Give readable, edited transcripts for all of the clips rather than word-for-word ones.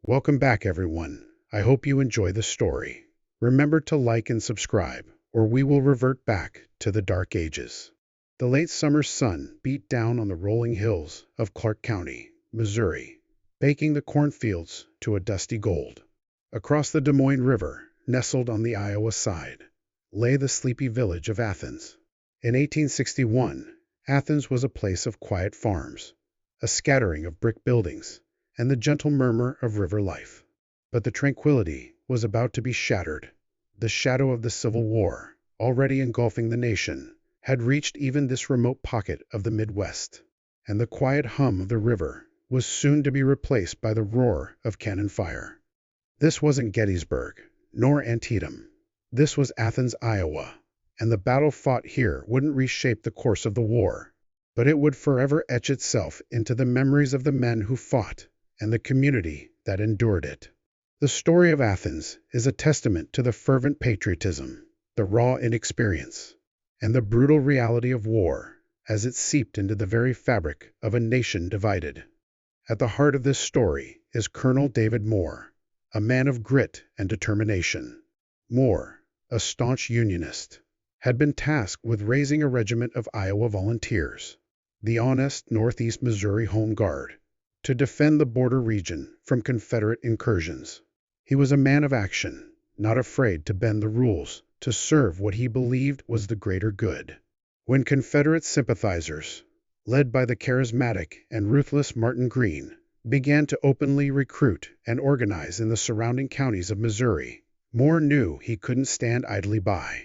Welcome back, everyone. I hope you enjoy the story. Remember to like and subscribe, or we will revert back to the dark ages. The late summer sun beat down on the rolling hills of Clark County, Missouri, baking the cornfields to a dusty gold. Across the Des Moines River, nestled on the Iowa side, lay the sleepy village of Athens. In 1861, Athens was a place of quiet farms, a scattering of brick buildings, and the gentle murmur of river life. But the tranquility was about to be shattered. The shadow of the Civil War, already engulfing the nation, had reached even this remote pocket of the Midwest, and the quiet hum of the river was soon to be replaced by the roar of cannon fire. This wasn't Gettysburg, nor Antietam. This was Athens, Iowa, and the battle fought here wouldn't reshape the course of the war, but it would forever etch itself into the memories of the men who fought and the community that endured it. The story of Athens is a testament to the fervent patriotism, the raw inexperience, and the brutal reality of war as it seeped into the very fabric of a nation divided. At the heart of this story is Colonel David Moore, a man of grit and determination. Moore, a staunch Unionist, had been tasked with raising a regiment of Iowa volunteers, the honest Northeast Missouri Home Guard, to defend the border region from Confederate incursions. He was a man of action, not afraid to bend the rules to serve what he believed was the greater good. When Confederate sympathizers, led by the charismatic and ruthless Martin Greene, began to openly recruit and organize in the surrounding counties of Missouri, Moore knew he couldn't stand idly by.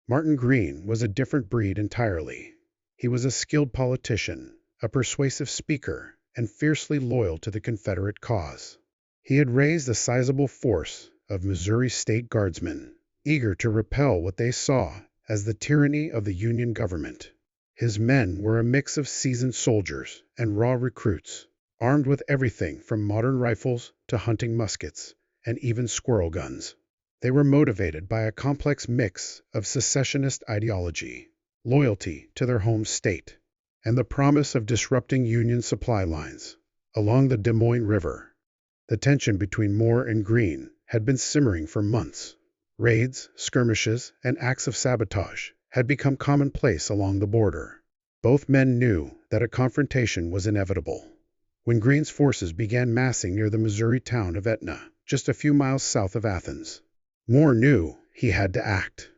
Martin Greene was a different breed entirely. He was a skilled politician, a persuasive speaker, and fiercely loyal to the Confederate cause. He had raised a sizable force of Missouri State Guardsmen, eager to repel what they saw as the tyranny of the Union government. His men were a mix of seasoned soldiers and raw recruits, armed with everything from modern rifles to hunting muskets and even squirrel guns. They were motivated by a complex mix of secessionist ideology, loyalty to their home state, and the promise of disrupting Union supply lines along the Des Moines River. The tension between Moore and Greene had been simmering for months. Raids, skirmishes, and acts of sabotage had become commonplace along the border. Both men knew that a confrontation was inevitable. When Greene's forces began massing near the Missouri town of Etna, just a few miles south of Athens, Moore knew he had to act.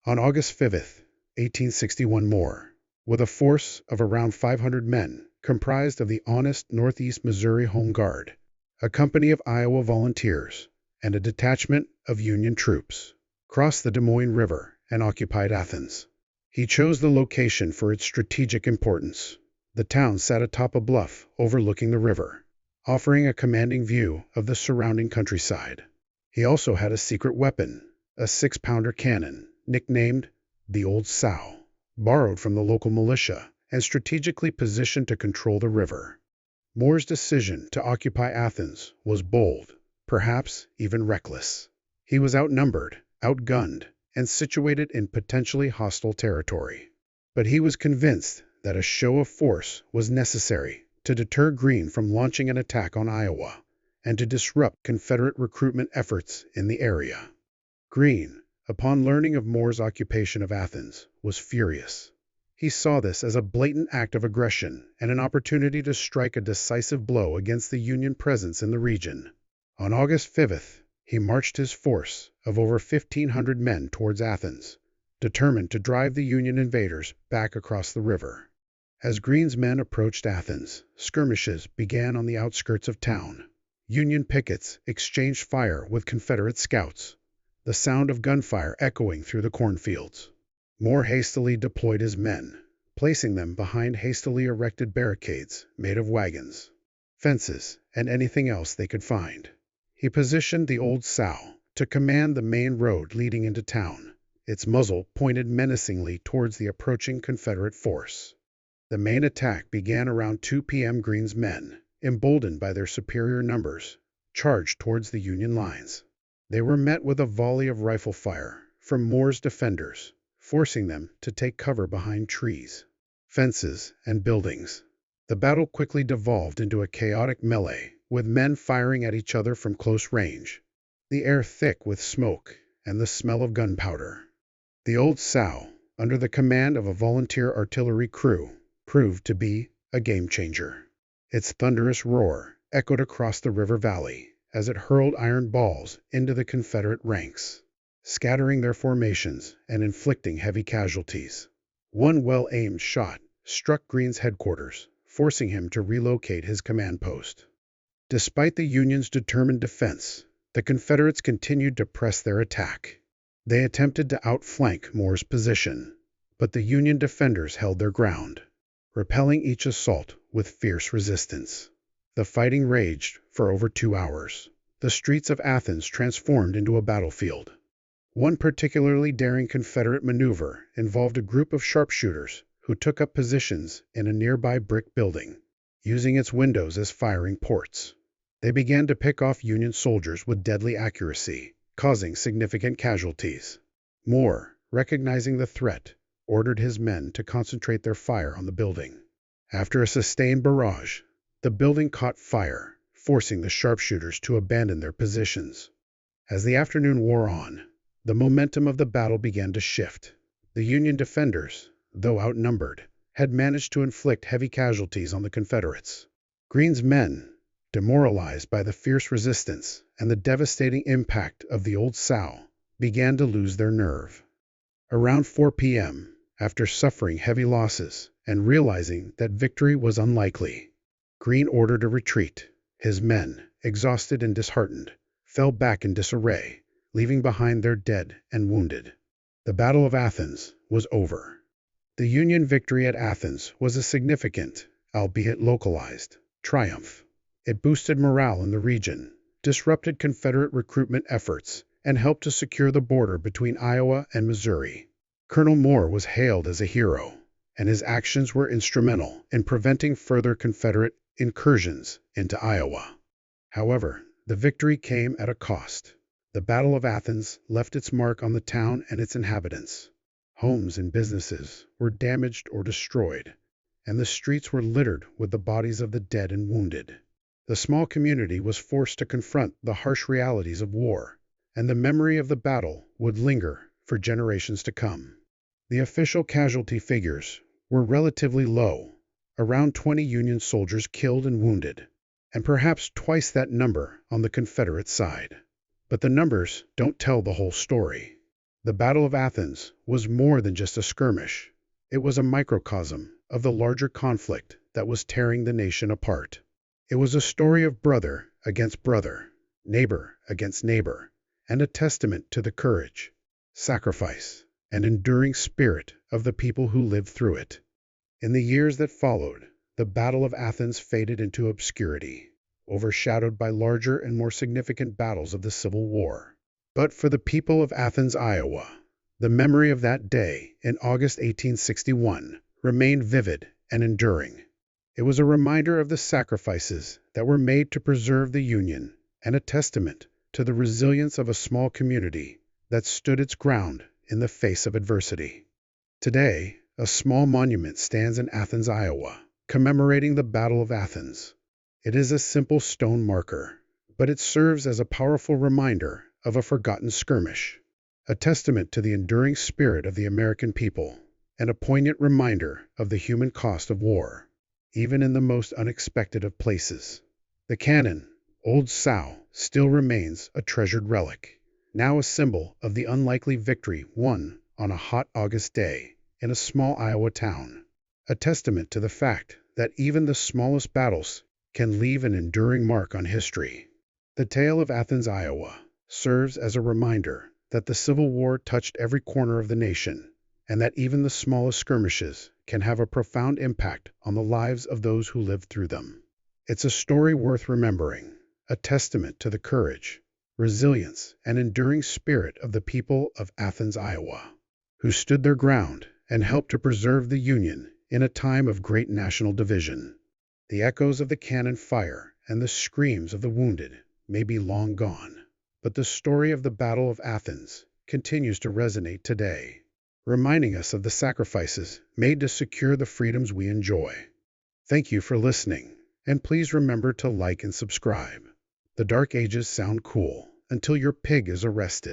On August 5th, 1861, Moore, with a force of around 500 men comprised of the honest Northeast Missouri Home Guard, a company of Iowa volunteers, and a detachment of Union troops, crossed the Des Moines River and occupied Athens. He chose the location for its strategic importance. The town sat atop a bluff overlooking the river, offering a commanding view of the surrounding countryside. He also had a secret weapon, a 6-pounder cannon, nicknamed the Old Sow, borrowed from the local militia and strategically positioned to control the river. Moore's decision to occupy Athens was bold, perhaps even reckless. He was outnumbered, outgunned, and situated in potentially hostile territory. But he was convinced that a show of force was necessary to deter Greene from launching an attack on Iowa and to disrupt Confederate recruitment efforts in the area. Greene, upon learning of Moore's occupation of Athens, was furious. He saw this as a blatant act of aggression and an opportunity to strike a decisive blow against the Union presence in the region. On August 5th, he marched his force of over 1,500 men towards Athens, determined to drive the Union invaders back across the river. As Greene's men approached Athens, skirmishes began on the outskirts of town. Union pickets exchanged fire with Confederate scouts, the sound of gunfire echoing through the cornfields. Moore hastily deployed his men, placing them behind hastily erected barricades made of wagons, fences, and anything else they could find. He positioned the Old Sow to command the main road leading into town, its muzzle pointed menacingly towards the approaching Confederate force. The main attack began around 2 p.m. Greene's men, emboldened by their superior numbers, charged towards the Union lines. They were met with a volley of rifle fire from Moore's defenders, forcing them to take cover behind trees, fences, and buildings. The battle quickly devolved into a chaotic melee with men firing at each other from close range, the air thick with smoke and the smell of gunpowder. The Old Sow, under the command of a volunteer artillery crew, proved to be a game-changer. Its thunderous roar echoed across the river valley as it hurled iron balls into the Confederate ranks, scattering their formations and inflicting heavy casualties. One well-aimed shot struck Greene's headquarters, forcing him to relocate his command post. Despite the Union's determined defense, the Confederates continued to press their attack. They attempted to outflank Moore's position, but the Union defenders held their ground, repelling each assault with fierce resistance. The fighting raged for over 2 hours. The streets of Athens transformed into a battlefield. One particularly daring Confederate maneuver involved a group of sharpshooters who took up positions in a nearby brick building, using its windows as firing ports. They began to pick off Union soldiers with deadly accuracy, causing significant casualties. Moore, recognizing the threat, ordered his men to concentrate their fire on the building. After a sustained barrage, the building caught fire, forcing the sharpshooters to abandon their positions. As the afternoon wore on, the momentum of the battle began to shift. The Union defenders, though outnumbered, had managed to inflict heavy casualties on the Confederates. Greene's men, demoralized by the fierce resistance and the devastating impact of the Old Sow, began to lose their nerve. Around 4 p.m., after suffering heavy losses and realizing that victory was unlikely, Greene ordered a retreat. His men, exhausted and disheartened, fell back in disarray, leaving behind their dead and wounded. The Battle of Athens was over. The Union victory at Athens was a significant, albeit localized, triumph. It boosted morale in the region, disrupted Confederate recruitment efforts, and helped to secure the border between Iowa and Missouri. Colonel Moore was hailed as a hero, and his actions were instrumental in preventing further Confederate incursions into Iowa. However, the victory came at a cost. The Battle of Athens left its mark on the town and its inhabitants. Homes and businesses were damaged or destroyed, and the streets were littered with the bodies of the dead and wounded. The small community was forced to confront the harsh realities of war, and the memory of the battle would linger for generations to come. The official casualty figures were relatively low, around 20 Union soldiers killed and wounded, and perhaps twice that number on the Confederate side. But the numbers don't tell the whole story. The Battle of Athens was more than just a skirmish. It was a microcosm of the larger conflict that was tearing the nation apart. It was a story of brother against brother, neighbor against neighbor, and a testament to the courage, sacrifice, and enduring spirit of the people who lived through it. In the years that followed, the Battle of Athens faded into obscurity, overshadowed by larger and more significant battles of the Civil War. But for the people of Athens, Iowa, the memory of that day in August 1861 remained vivid and enduring. It was a reminder of the sacrifices that were made to preserve the Union and a testament to the resilience of a small community that stood its ground in the face of adversity. Today, a small monument stands in Athens, Iowa, commemorating the Battle of Athens. It is a simple stone marker, but it serves as a powerful reminder of a forgotten skirmish, a testament to the enduring spirit of the American people, and a poignant reminder of the human cost of war, even in the most unexpected of places. The cannon, Old Sow, still remains a treasured relic, now a symbol of the unlikely victory won on a hot August day in a small Iowa town, a testament to the fact that even the smallest battles can leave an enduring mark on history. The tale of Athens, Iowa, serves as a reminder that the Civil War touched every corner of the nation, and that even the smallest skirmishes can have a profound impact on the lives of those who lived through them. It's a story worth remembering, a testament to the courage, resilience, and enduring spirit of the people of Athens, Iowa, who stood their ground and helped to preserve the Union in a time of great national division. The echoes of the cannon fire and the screams of the wounded may be long gone, but the story of the Battle of Athens continues to resonate today, reminding us of the sacrifices made to secure the freedoms we enjoy. Thank you for listening, And please remember to like and subscribe. The Dark Ages sound cool until your pig is arrested.